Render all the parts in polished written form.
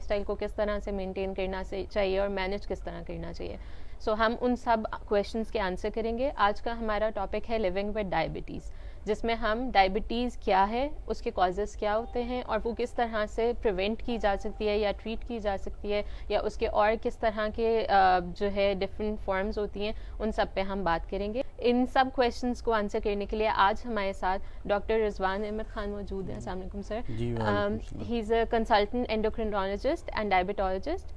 Style کو کس طرح سے مینٹین کرنا چاہیے اور مینیج کس طرح کرنا چاہیے. سو ہم ان سب کویشچنس کے آنسر کریں گے. آج کا ہمارا ٹاپک ہے لیونگ ود ڈائبٹیز، جس میں ہم ڈائبٹیز کیا ہے، اس کے کازز کیا ہوتے ہیں اور وہ کس طرح سے پریونٹ کی جا سکتی ہے یا ٹریٹ کی جا سکتی ہے، یا اس کے اور کس طرح کے جو ہے ڈفرینٹ فارمز ہوتی ہیں، ان سب پہ ہم بات کریں گے. ان سب کویشچنس کو آنسر کرنے کے لیے آج ہمارے ساتھ ڈاکٹر رضوان احمد خان موجود ہیں. السلام علیکم sir. He is a consultant endocrinologist and diabetologist.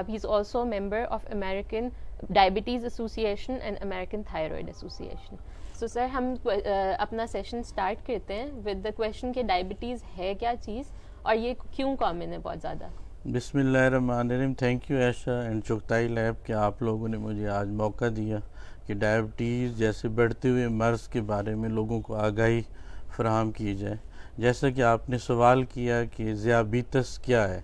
He is also a member of American Diabetes Association and American Thyroid Association. So sir, ہم اپنا سیشن سٹارٹ کرتے ہیں with the question کہ ڈائبٹیز ہے کیا چیز اور یہ کیوں کامن ہے بہت زیادہ. بسم اللہ الرحمن الرحیم. Thank you Ayesha and Chughtai lab کہ آپ لوگوں نے مجھے آج موقع دیا کہ ڈائبٹیز جیسے بڑھتے ہوئے مرض کے بارے میں لوگوں کو آگاہی فراہم کی جائے. جیسا کہ آپ نے سوال کیا کہ ذیابیطس کیا ہے،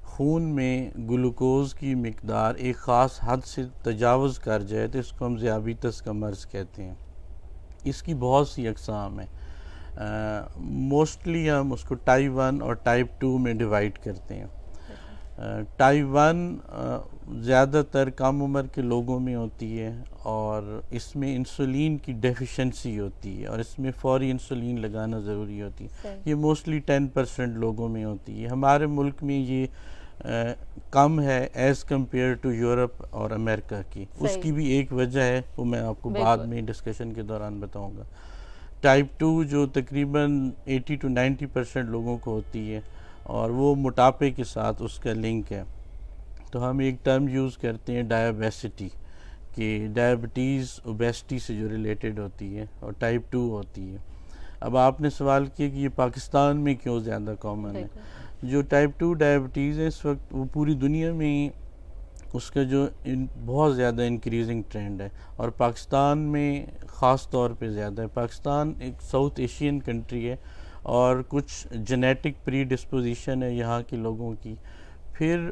خون میں گلوکوز کی مقدار ایک خاص حد سے تجاوز کر جائے تو اس کو ہم ذیابیطس کا مرض کہتے ہیں. اس کی بہت سی اقسام ہیں. موسٹلی ہم اس کو ٹائپ 1 اور ٹائپ 2 میں ڈیوائڈ کرتے ہیں. ٹائپ 1 زیادہ تر کم عمر کے لوگوں میں ہوتی ہے اور اس میں انسولین کی ڈیفیشنسی ہوتی ہے اور اس میں فوری انسولین لگانا ضروری ہوتی ہے. یہ موسٹلی 10% لوگوں میں ہوتی ہے. ہمارے ملک میں یہ کم ہے ایز کمپیئر ٹو یورپ اور امریکہ کی. اس کی بھی ایک وجہ ہے، وہ میں آپ کو بعد میں ڈسکشن کے دوران بتاؤں گا. ٹائپ 2 جو تقریباً 80 to 90% لوگوں کو ہوتی ہے اور وہ موٹاپے کے ساتھ اس کا لنک ہے. تو ہم ایک ٹرم یوز کرتے ہیں ڈائبیسٹی، کہ ڈائبٹیز اوبیسٹی سے جو ریلیٹڈ ہوتی ہے اور ٹائپ 2 ہوتی ہے. اب آپ نے سوال کیا کہ یہ پاکستان میں کیوں زیادہ کامن ہے. جو ٹائپ 2 ڈائبٹیز ہے اس وقت وہ پوری دنیا میں اس کا جو بہت زیادہ انکریزنگ ٹرینڈ ہے اور پاکستان میں خاص طور پہ زیادہ ہے. پاکستان ایک ساؤتھ ایشین کنٹری ہے اور کچھ جینیٹک پری ڈسپوزیشن ہے یہاں کے لوگوں کی. پھر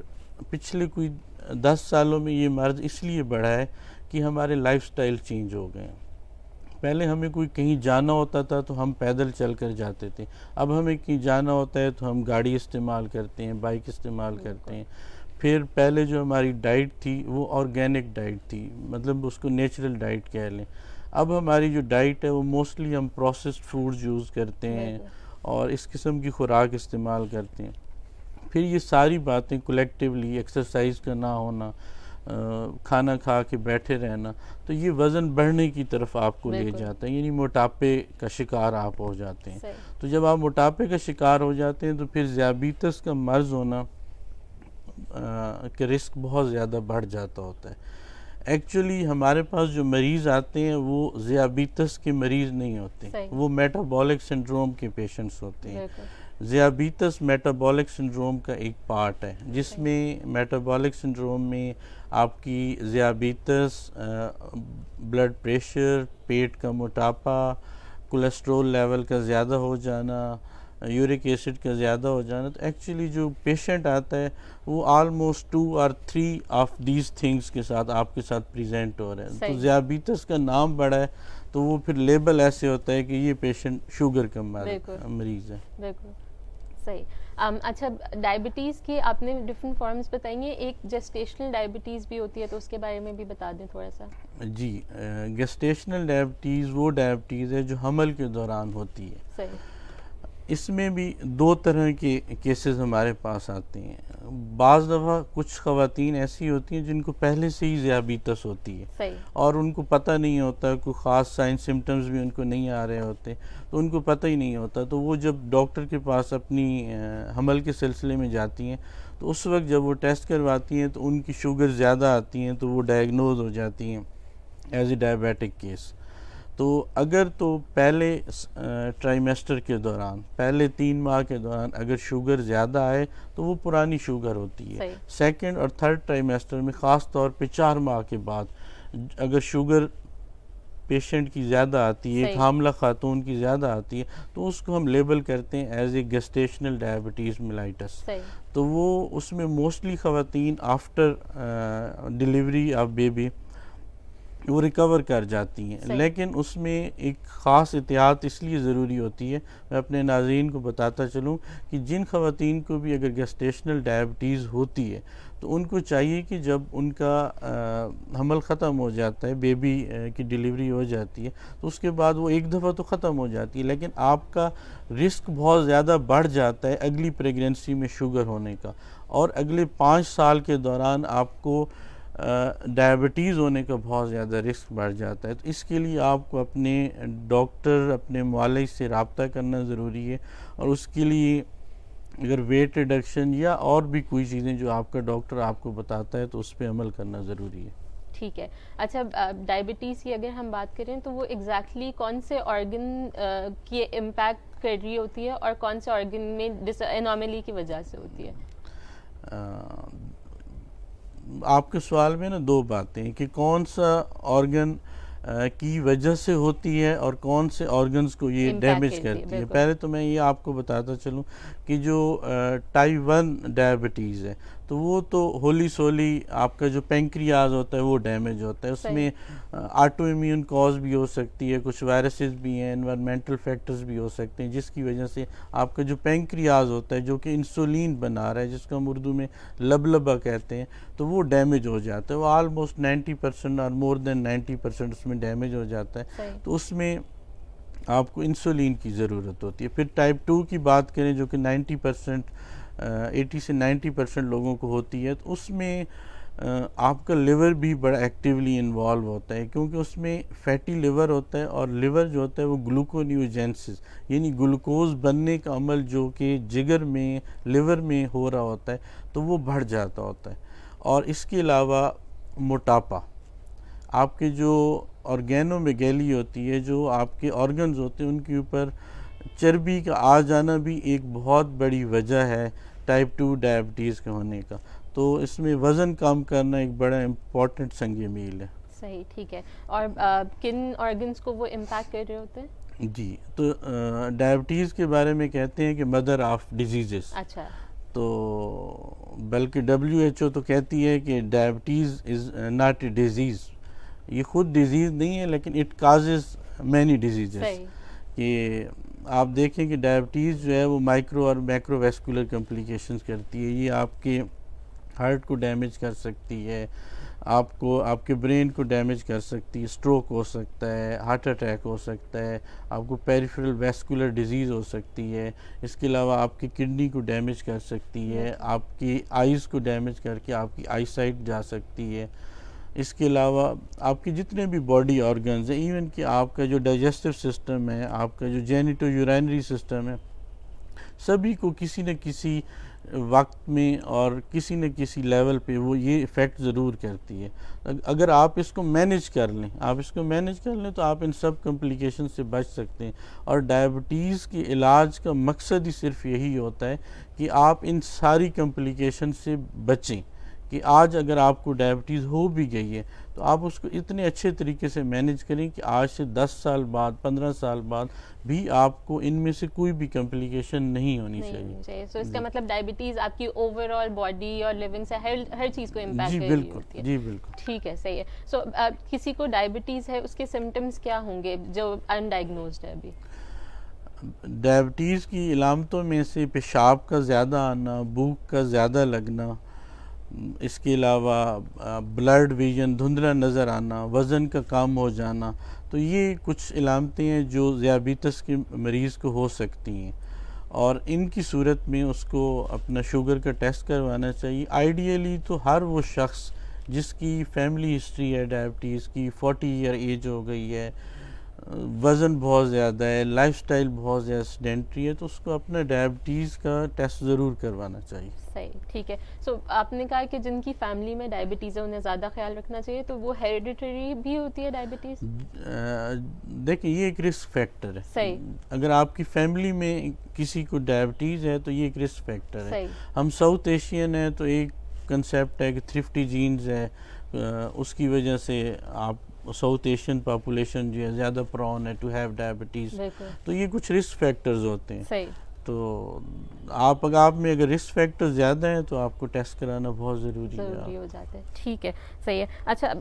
پچھلے کوئی 10 سالوں میں یہ مرض اس لیے بڑھا ہے کہ ہمارے لائف سٹائل چینج ہو گئے ہیں. پہلے ہمیں کوئی کہیں جانا ہوتا تھا تو ہم پیدل چل کر جاتے تھے. اب ہمیں کہیں جانا ہوتا ہے تو ہم گاڑی استعمال کرتے ہیں، بائک استعمال کرتے ہیں. پھر پہلے جو ہماری ڈائٹ تھی وہ آرگینک ڈائٹ تھی، مطلب اس کو نیچرل ڈائٹ کہہ لیں. اب ہماری جو ڈائٹ ہے وہ موسٹلی ہم پروسیسڈ فوڈز یوز کرتے ہیں اور اس قسم کی خوراک استعمال کرتے ہیں. پھر یہ ساری باتیں کلیکٹیولی، ایکسرسائز کا نہ ہونا، کھانا کھا کے بیٹھے رہنا، تو یہ وزن بڑھنے کی طرف آپ کو لے جاتا ہے، یعنی موٹاپے کا شکار آپ ہو جاتے ہیں. تو جب آپ موٹاپے کا شکار ہو جاتے ہیں تو پھر ذیابیطس کا مرض ہونا کہ رسک بہت زیادہ بڑھ جاتا ہوتا ہے. ایکچولی ہمارے پاس جو مریض آتے ہیں وہ ذیابیطس کے مریض نہیں ہوتے، وہ میٹابولک سنڈروم کے پیشنٹس ہوتے ہیں. ذیابیطس میٹابولک سنڈروم کا ایک پارٹ ہے جس میں میٹابولک سنڈروم میں آپ کی ذیابیطس، بلڈ پریشر، پیٹ کا موٹاپا، کولیسٹرول لیول کا زیادہ ہو جانا، یورک ایسڈ کا زیادہ ہو جانا. تو ایکچولی جو پیشنٹ آتا ہے وہ almost 2 or 3 of these things کے ساتھ آپ کے ساتھ پریزنٹ ہو رہے ہیں. تو ذیابیطس کا نام بڑا ہے تو وہ پھر لیبل ایسے ہوتا ہے کہ یہ پیشنٹ شوگر کا مریض ہے. بالکل صحیح. اچھا، ڈائبٹیز کی آپ نے ڈفرینٹ فارمز بتائیں گے. ایک جسٹیشنل ڈائبٹیز بھی ہوتی ہے تو اس کے بارے میں بھی بتا دیں تھوڑا سا. جی، گیسٹیشنل ڈائبٹیز وہ ڈائبٹیز ہے جو حمل کے دوران ہوتی ہے. صحیح. اس میں بھی 2 طرح کے کیسز ہمارے پاس آتے ہیں. بعض دفعہ کچھ خواتین ایسی ہوتی ہیں جن کو پہلے سے ہی ذیابیطس ہوتی ہے اور ان کو پتہ نہیں ہوتا، کوئی خاص سائن سمٹمز بھی ان کو نہیں آ رہے ہوتے، تو ان کو پتہ ہی نہیں ہوتا. تو وہ جب ڈاکٹر کے پاس اپنی حمل کے سلسلے میں جاتی ہیں تو اس وقت جب وہ ٹیسٹ کرواتی ہیں تو ان کی شوگر زیادہ آتی ہیں تو وہ ڈائگنوز ہو جاتی ہیں ایز اے ڈائبیٹک کیس. تو اگر تو پہلے ٹرائمیسٹر کے دوران، پہلے 3 ماہ کے دوران اگر شوگر زیادہ آئے تو وہ پرانی شوگر ہوتی ہے. سیکنڈ اور تھرڈ ٹرائمیسٹر میں خاص طور پہ 4 ماہ کے بعد اگر شوگر پیشنٹ کی زیادہ آتی ہے، ایک حاملہ خاتون کی زیادہ آتی ہے، تو اس کو ہم لیبل کرتے ہیں ایز اے گیسٹیشنل ڈائبٹیز میلائٹس. تو وہ اس میں موسٹلی خواتین آفٹر ڈیلیوری آف بیبی وہ ریکور کر جاتی ہیں. لیکن اس میں ایک خاص احتیاط اس لیے ضروری ہوتی ہے. میں اپنے ناظرین کو بتاتا چلوں کہ جن خواتین کو بھی اگر گیسٹیشنل ڈائبٹیز ہوتی ہے تو ان کو چاہیے کہ جب ان کا حمل ختم ہو جاتا ہے, بیبی کی ڈیلیوری ہو جاتی ہے, تو اس کے بعد وہ ایک دفعہ تو ختم ہو جاتی ہے, لیکن آپ کا رسک بہت زیادہ بڑھ جاتا ہے اگلی پریگننسی میں شوگر ہونے کا, اور اگلے 5 سال کے دوران آپ کو ڈائبٹیز ہونے کا بہت زیادہ رسک بڑھ جاتا ہے. تو اس کے لیے آپ کو اپنے ڈاکٹر, اپنے معالج سے رابطہ کرنا ضروری ہے, اور اس کے لیے اگر ویٹ ریڈکشن یا اور بھی کوئی چیزیں جو آپ کا ڈاکٹر آپ کو بتاتا ہے تو اس پہ عمل کرنا ضروری ہے. ٹھیک ہے. اچھا, ڈائبٹیز کی اگر ہم بات کریں تو وہ ایگزیکٹلی کون سے آرگن کی امپیکٹ کر رہی ہوتی ہے اور کون سے آرگن میں انوملی کی وجہ سے ہوتی ہے؟ آپ کے سوال میں نا 2 باتیں کہ کون سا آرگن کی وجہ سے ہوتی ہے اور کون سے آرگنز کو یہ ڈیمیج کرتی ہے. پہلے تو میں یہ آپ کو بتاتا چلوں کہ جو ٹائپ 1 ڈائبٹیز ہے تو وہ تو ہولی سولی آپ کا جو پینکریاز ہوتا ہے وہ ڈیمیج ہوتا ہے. اس میں آٹو امیون کاز بھی ہو سکتی ہے, کچھ وائرسز بھی ہیں, انوائرمنٹل فیکٹرز بھی ہو سکتے ہیں, جس کی وجہ سے آپ کا جو پینکریاز ہوتا ہے جو کہ انسولین بنا رہا ہے, جس کو ہم اردو میں لبلبا کہتے ہیں, تو وہ ڈیمیج ہو جاتا ہے. وہ آلموسٹ 90% اور مور دین 90% اس میں ڈیمیج ہو جاتا ہے. تو اس میں آپ کو انسولین کی ضرورت ہوتی ہے. پھر ٹائپ 2 کی بات کریں جو کہ 80 سے 90% لوگوں کو ہوتی ہے, تو اس میں آپ کا لیور بھی بڑا ایکٹیولی انوالو ہوتا ہے, کیونکہ اس میں فیٹی لیور ہوتا ہے, اور لیور جو ہوتا ہے وہ گلوکونیوجینسس یعنی گلوکوز بننے کا عمل جو کہ جگر میں, لیور میں ہو رہا ہوتا ہے, تو وہ بڑھ جاتا ہوتا ہے. اور اس کے علاوہ موٹاپا, آپ کے جو آرگینوں میں گیلی ہوتی ہے, جو آپ کے آرگنز ہوتے ہیں ان کے اوپر چربی کا آ جانا بھی ایک بہت بڑی وجہ ہے ٹائپ 2 ڈائبٹیز کے ہونے کا. تو اس میں وزن کم کرنا ایک بڑا امپورٹنٹ سنگ میل ہے. صحیح, ٹھیک ہے. اور کن آرگنز کو وہ امپیکٹ کر رہے ہوتے ہیں؟ جی, تو ڈائبٹیز کے بارے میں کہتے ہیں کہ مدر آف ڈیزیزز. اچھا. تو بلکہ WHO تو کہتی ہے کہ diabetes is not a disease, یہ خود ڈیزیز نہیں ہے لیکن اٹ کازز مینی ڈیزیزز. کہ آپ دیکھیں کہ ڈائبٹیز جو ہے وہ مائکرو اور میکرو ویسکولر کمپلیکیشنز کرتی ہے. یہ آپ کے ہارٹ کو ڈیمیج کر سکتی ہے, آپ کے برین کو ڈیمیج کر سکتی ہے, اسٹروک ہو سکتا ہے, ہارٹ اٹیک ہو سکتا ہے, آپ کو پیریفرل ویسکولر ڈیزیز ہو سکتی ہے. اس کے علاوہ آپ کی کڈنی کو ڈیمیج کر سکتی ہے, آپ کی آئیز کو ڈیمیج کر کے آپ کی آئی سائٹ جا سکتی ہے. اس کے علاوہ آپ کے جتنے بھی باڈی آرگنز ہیں, ایون کہ آپ کا جو ڈائجسٹو سسٹم ہے, آپ کا جو جینیٹو یورینری سسٹم ہے, سبھی کو کسی نہ کسی وقت میں اور کسی نہ کسی لیول پہ وہ یہ افیکٹ ضرور کرتی ہے. اگر آپ اس کو مینیج کر لیں تو آپ ان سب کمپلیکیشن سے بچ سکتے ہیں. اور ڈائبٹیز کے علاج کا مقصد ہی صرف یہی ہوتا ہے کہ آپ ان ساری کمپلیکیشن سے بچیں. کہ آج اگر آپ کو ڈائبٹیز ہو بھی گئی ہے تو آپ اس کو اتنے اچھے طریقے سے مینیج کریں کہ آج سے 10 سال بعد 15 سال بعد بھی آپ کو ان میں سے کوئی بھی کمپلیکیشن نہیں ہونی چاہیے. سو اس کا مطلب ڈائبٹیز آپ کی اوور آل باڈی اور لیونگ سے ہر چیز کو امپیکٹ کر رہی ہوتی ہے. جی بالکل. ٹھیک ہے, صحیح ہے. سو کسی کو ڈائبٹیز ہے, اس کے سمٹمز کیا ہوں گے جو ان ڈائگنوزڈ ہے ابھی؟ ڈائبٹیز کی علامتوں میں سے پیشاب کا زیادہ آنا, بھوک کا زیادہ لگنا, اس کے علاوہ بلڈ ویژن دھندلا نظر آنا, وزن کا کم ہو جانا, تو یہ کچھ علامتیں ہیں جو ذیابیطس کے مریض کو ہو سکتی ہیں. اور ان کی صورت میں اس کو اپنا شوگر کا ٹیسٹ کروانا چاہیے. آئیڈیلی تو ہر وہ شخص جس کی فیملی ہسٹری ہے ڈائبٹیز کی, 40 ایئر ایج ہو گئی ہے, وزن بہت زیادہ ہے, لائف سٹائل بہت زیادہ سیڈنٹری ہے, تو اس کو اپنا ڈائبٹیز کا ٹیسٹ ضرور کروانا چاہیے. صحیح, ٹھیک ہے. سو آپ نے کہا کہ جن کی فیملی میں ڈائبٹیز ہے انہیں زیادہ خیال رکھنا چاہیے, تو وہ ہیریڈیٹری بھی ہوتی ہے ڈائبٹیز؟ دیکھیں, یہ ایک رسک فیکٹر ہے. صحیح. اگر آپ کی فیملی میں کسی کو ڈائبٹیز ہے تو یہ ایک رسک فیکٹر ہے. صحیح. ہم ساؤتھ ایشین ہیں تو ایک کنسیپٹ ہے کہ تھرفٹی جینز ہے, اس کی وجہ سے آپ ساؤتھ ایشین پاپولیشن جو ہے زیادہ پرون ہے ٹو ہیو ڈائبٹیز. تو یہ کچھ رسک فیکٹرز ہوتے ہیں. صحیح. تو آپ میں اگر رسک فیکٹر زیادہ ہیں تو آپ کو ٹیسٹ کرانا بہت ضروری ہو جاتا ہے. ٹھیک ہے, صحیح ہے. اچھا,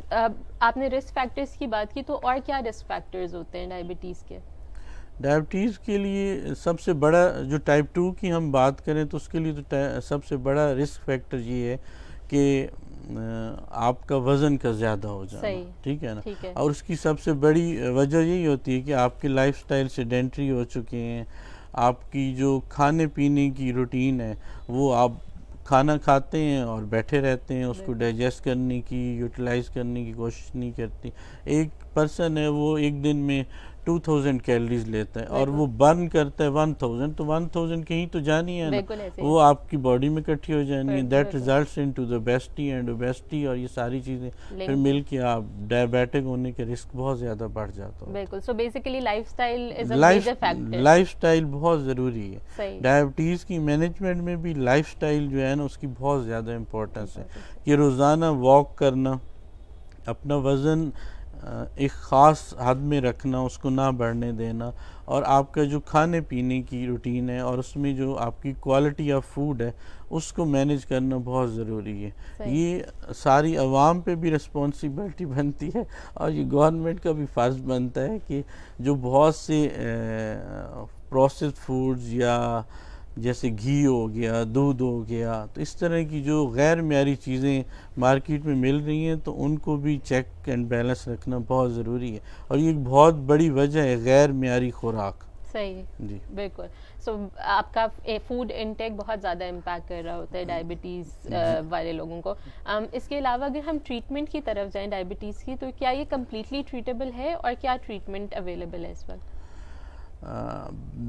آپ نے رسک فیکٹرز کی بات کی, تو اور کیا رسک فیکٹرز ہوتے ہیں ڈائبٹیز کے؟ ڈائبٹیز کے لیے سب سے بڑا, جو ٹائپ 2 کی ہم بات کریں تو اس کے لیے تو سب سے بڑا رسک فیکٹر یہ ہے کہ آپ کا وزن کا زیادہ ہو جانا. ٹھیک ہے نا, اور اس کی سب سے بڑی وجہ یہی ہوتی ہے کہ آپ کی لائف سٹائل سیڈنٹری ہو چکے ہیں. آپ کی جو کھانے پینے کی روٹین ہے وہ آپ کھانا کھاتے ہیں اور بیٹھے رہتے ہیں, اس کو ڈائجسٹ کرنے کی, یوٹیلائز کرنے کی کوشش نہیں کرتی. ایک پرسن ہے وہ ایک دن میں 2000 کیلریز لیتا ہے اور وہ برن کرتا ہے 1000, تو 1000 کہیں تو جانی ہے نا, وہ آپ کی باڈی میں اکٹھی ہو جانی ہے. That results into the obesity and obesity, اور یہ ساری چیزیں پھر مل کے آپ ڈائبیٹک ہونے کے رسک بہت زیادہ بڑھ جاتا ہے. بالکل. سو بیسیکلی لائف سٹائل از اے میجر فیکٹر. لائف سٹائل بہت ضروری ہے. ڈائبٹیز کی مینجمنٹ میں بھی لائف سٹائل جو ہے نا اس کی بہت زیادہ امپورٹنس ہے, کہ روزانہ واک کرنا, اپنا وزن ایک خاص حد میں رکھنا, اس کو نہ بڑھنے دینا, اور آپ کا جو کھانے پینے کی روٹین ہے اور اس میں جو آپ کی کوالٹی آف فوڈ ہے اس کو مینیج کرنا بہت ضروری ہے. یہ ساری عوام پہ بھی رسپانسبلٹی بنتی ہے اور یہ گورنمنٹ کا بھی فرض بنتا ہے کہ جو بہت سے پروسیسڈ فوڈز یا جیسے گھی ہو گیا, دودھ ہو گیا, تو اس طرح کی جو غیر معیاری چیزیں مارکیٹ میں مل رہی ہیں تو ان کو بھی چیک اینڈ بیلنس رکھنا بہت ضروری ہے, اور یہ ایک بہت بڑی وجہ ہے غیر معیاری خوراک. صحیح, جی بالکل. سو آپ کا فوڈ انٹیک بہت زیادہ امپیکٹ کر رہا ہوتا ہے ڈائبٹیز والے لوگوں کو. اس کے علاوہ اگر ہم ٹریٹمنٹ کی طرف جائیں ڈائبٹیز کی, تو کیا یہ کمپلیٹلی ٹریٹیبل ہے اور کیا ٹریٹمنٹ اویلیبل ہے اس وقت؟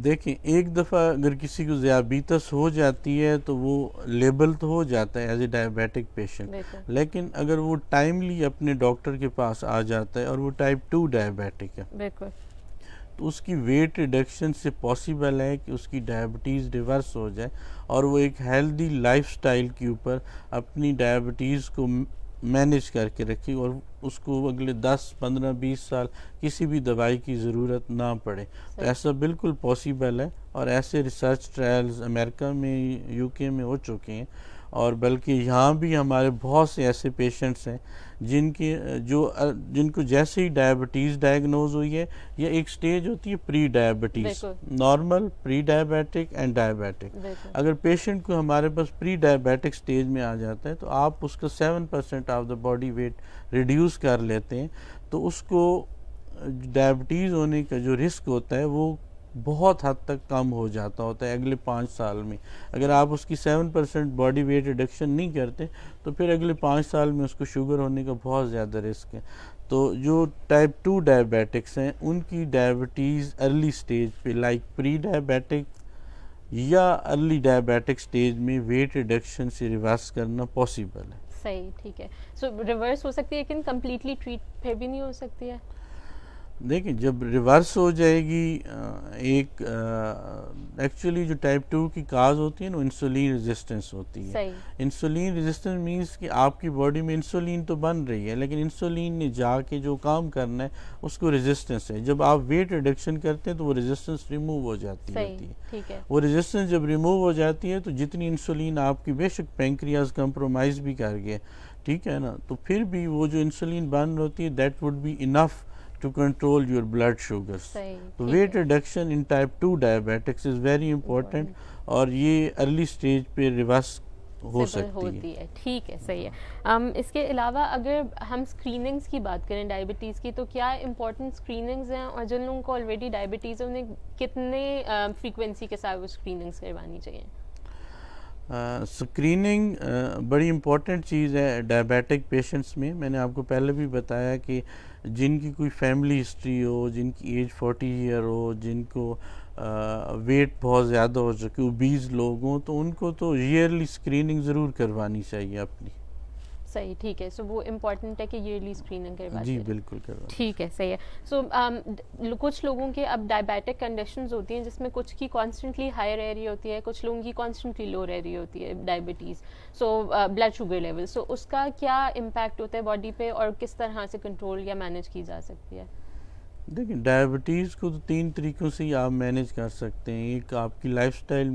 دیکھیں, ایک دفعہ اگر کسی کو ذیابیطس ہو جاتی ہے تو وہ لیبل تو ہو جاتا ہے ایز اے ڈائبیٹک پیشنٹ, لیکن اگر وہ ٹائملی اپنے ڈاکٹر کے پاس آ جاتا ہے اور وہ ٹائپ 2 ڈائبیٹک ہے, تو اس کی ویٹ ریڈکشن سے پاسبل ہے کہ اس کی ڈائبٹیز ریورس ہو جائے اور وہ ایک ہیلدی لائف سٹائل کے اوپر اپنی ڈائبٹیز کو مینیج کر کے رکھی اور اس کو اگلے 10, 15, 20 سال کسی بھی دوائی کی ضرورت نہ پڑے. تو ایسا بالکل پاسبل ہے, اور ایسے ریسرچ ٹرائلز امریکہ میں, یو کے میں ہو چکے ہیں, اور بلکہ یہاں بھی ہمارے بہت سے ایسے پیشنٹس ہیں جن کو جیسے ہی ڈائبٹیز ڈائگنوز ہوئی ہے, یا ایک سٹیج ہوتی ہے pre diabetes, normal, pre diabetic and diabetic. اگر پیشنٹ کو ہمارے پاس پری ڈائبیٹک سٹیج میں آ جاتا ہے تو آپ اس کا 7% of the body weight reduce کر لیتے ہیں, تو اس کو ڈائبٹیز ہونے کا جو رسک ہوتا ہے وہ بہت حد تک کم ہو جاتا ہوتا ہے اگلے 5 سال میں. اگر آپ اس کی 7% باڈی ویٹ ریڈکشن نہیں کرتے تو پھر اگلے 5 سال میں اس کو شوگر ہونے کا بہت زیادہ رسک ہے. تو جو ٹائپ 2 ڈائبیٹکس ہیں ان کی ڈائبٹیز ارلی سٹیج پہ لائک پری ڈائبیٹک یا ارلی ڈائبیٹک سٹیج میں ویٹ ریڈکشن سے ریورس کرنا پاسبل ہے. صحیح, ٹھیک ہے. سو ریورس ہو سکتی ہے لیکن کمپلیٹلی ٹریٹ پھر بھی نہیں ہو سکتی ہے. دیکھیں, جب ریورس ہو جائے گی, ایک ایکچولی جو ٹائپ 2 کی کاز ہوتی ہے نا, انسولین ریزسٹنس ہوتی ہے. انسولین ریزسٹنس مینس کہ آپ کی باڈی میں انسولین تو بن رہی ہے لیکن انسولین نے جا کے جو کام کرنا ہے اس کو ریزسٹنس ہے. جب آپ ویٹ ریڈکشن کرتے ہیں تو وہ ریزسٹنس ریموو ہو جاتی ہے. وہ ریزسٹنس جب ریموو ہو جاتی ہے تو جتنی انسولین آپ کی, بے شک پینکریاز کمپرومائز بھی کر گیا, ٹھیک ہے نا, تو پھر بھی وہ جو انسولین بن ہوتی ہے that would be enough to control your blood sugars. تو weight reduction in type 2 diabetics is very important, اور یہ ارلی سٹیج پہ ریورس ہو سکتی ہے. ٹھیک ہے, صحیح ہے. اس کے علاوہ اگر ہم اسکریننگس کی بات کریں ڈائبٹیز کی, تو کیا امپورٹنٹ اسکریننگز ہیں, اور جن لوگوں کو آلریڈی ڈائبٹیز ہے انہیں کتنے فریکوینسی کے ساتھ وہ اسکریننگس کروانی چاہیے؟ اسکریننگ بڑی امپورٹنٹ چیز ہے ڈائبیٹک پیشنٹس میں. میں نے آپ کو پہلے بھی بتایا کہ جن کی کوئی فیملی ہسٹری ہو, جن کی ایج 40 ایئر ہو, جن کو ویٹ بہت زیادہ ہو چکے, اوبیز لوگ ہوں, تو ان کو تو ایئرلی اسکریننگ ضرور کروانی چاہیے اپنی. صحیح, ٹھیک ہے. سو وہ امپورٹنٹ ہے کہ ایئرلی اسکریننگ کرواتے ہیں. جی بالکل کرواتے. ٹھیک ہے, صحیح ہے. سو کچھ لوگوں کے اب ڈائبیٹک کنڈیشنز ہوتی ہیں جس میں کچھ کی کانسٹنٹلی ہائی رہ رہی ہوتی ہے, کچھ لوگوں کی کانسٹنٹلی لو رہ رہی ہوتی ہے ڈائبٹیز, سو بلڈ شوگر لیول. سو اس کا کیا امپیکٹ ہوتا ہے باڈی پہ اور کس طرح سے کنٹرول یا مینیج کی جا سکتی ہے؟ دیکھیں ڈائبٹیز کو تو 3 طریقوں سے ہی آپ مینیج کر سکتے ہیں. ایک آپ کی لائف سٹائل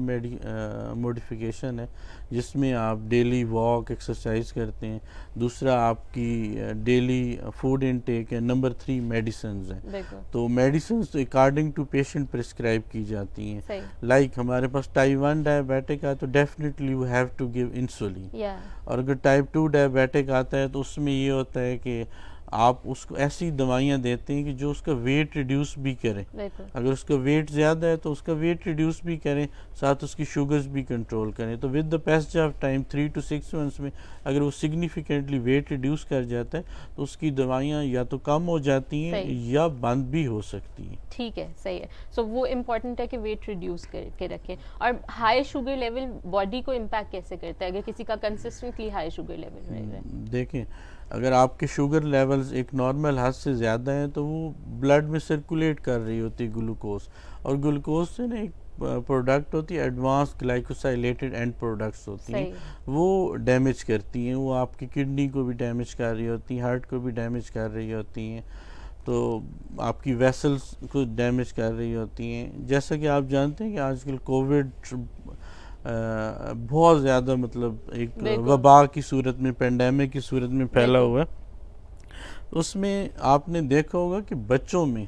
موڈیفیکیشن ہے جس میں آپ ڈیلی واک ایکسرسائز کرتے ہیں. دوسرا آپ کی ڈیلی فوڈ انٹیک ہے. نمبر 3 میڈیسنز ہیں. بالکل تو میڈیسنز تو اکارڈنگ ٹو پیشنٹ پرسکرائب کی جاتی ہیں. صحیح. لائک ہمارے پاس ٹائپ 1 ڈائبیٹک ہے تو definitely you have to give insulin. یا اور اگر ٹائپ 2 ڈائبیٹک آتا ہے تو اس میں یہ ہوتا ہے کہ آپ اس کو ایسی دوائیاں دیتے ہیں کہ جو اس کا ویٹ ریڈیوس بھی کریں. بالکل اگر اس کا ویٹ زیادہ ہے تو اس کا ویٹ ریڈیوس بھی کریں, ساتھ اس کی شوگرز بھی کنٹرول کریں. تو with the passage of time 3 to 6 months میں اگر وہ سگنیفیکنٹلی ویٹ ریڈیوس کر جاتا ہے تو اس کی دوائیاں یا تو کم ہو جاتی ہیں صحیح. یا بند بھی ہو سکتی ہیں. ٹھیک ہے, صحیح ہے. سو وہ امپورٹنٹ ہے کہ ویٹ ریڈیوس کر کے رکھیں. اور ہائی شوگر لیول باڈی کو امپیکٹ کیسے کرتا ہے اگر کسی کا کنسسٹنٹلی ہائی شوگر لیول رہے گا؟ دیکھیں اگر آپ کے شوگر لیولز ایک نارمل حد سے زیادہ ہیں تو وہ بلڈ میں سرکولیٹ کر رہی ہوتی ہے گلوکوز, اور گلوکوز سے نا ایک پروڈکٹ ہوتی ہے ایڈوانس گلائکوسائلیٹڈ اینڈ پروڈکٹس ہوتی ہیں, وہ ڈیمیج کرتی ہیں. وہ آپ کی کڈنی کو بھی ڈیمیج کر رہی ہوتی ہیں, ہارٹ کو بھی ڈیمیج کر رہی ہوتی ہیں, تو آپ کی ویسلز کو ڈیمیج کر رہی ہوتی ہیں. جیسا کہ آپ جانتے ہیں کہ آج کل کووڈ بہت زیادہ مطلب ایک وبا کی صورت میں, پینڈیمک کی صورت میں پھیلا ہوا ہے. اس میں آپ نے دیکھا ہوگا کہ بچوں میں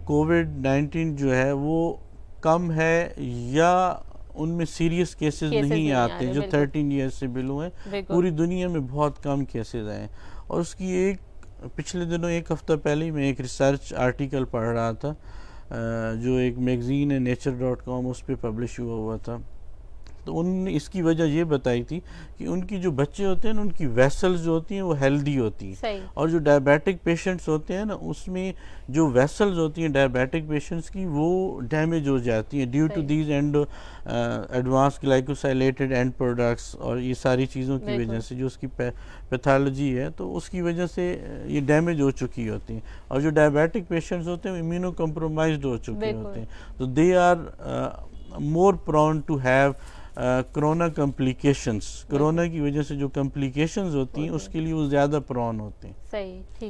کووڈ-19 جو ہے وہ کم ہے یا ان میں سیریس کیسز نہیں آتے جو 13 ایئرس سے بلو ہیں. پوری دنیا میں بہت کم کیسز آئے. اور اس کی ایک پچھلے دنوں ایک ہفتہ پہلے ہی میں ایک ریسرچ آرٹیکل پڑھ رہا تھا جو ایک میگزین ہے nature.com, اس پہ پبلش ہوا تھا. تو ان نے اس کی وجہ یہ بتائی تھی کہ ان کی جو بچے ہوتے ہیں نا ان کی ویسلز جو ہوتی ہیں وہ ہیلدی ہوتی ہیں, اور جو ڈائبیٹک پیشنٹس ہوتے ہیں نا اس میں جو ویسلز ہوتی ہیں ڈائبیٹک پیشنٹس کی وہ ڈیمیج ہو جاتی ہیں due to these advance glycosylated end products اور یہ ساری چیزوں کی وجہ سے جو اس کی پیتھالوجی ہے تو اس کی وجہ سے یہ ڈیمیج ہو چکی ہوتی ہیں. اور جو ڈائبیٹک پیشنٹس ہوتے ہیں وہ امیونو کمپرومائزڈ ہو چکے ہوتے ہیں, تو they are more prone to have corona complications. Corona کی وجہ سے جو کمپلیکیشنز ہوتی ہیں اس کے لیے وہ زیادہ پرون ہوتے ہیں. صحیح, ٹھیک.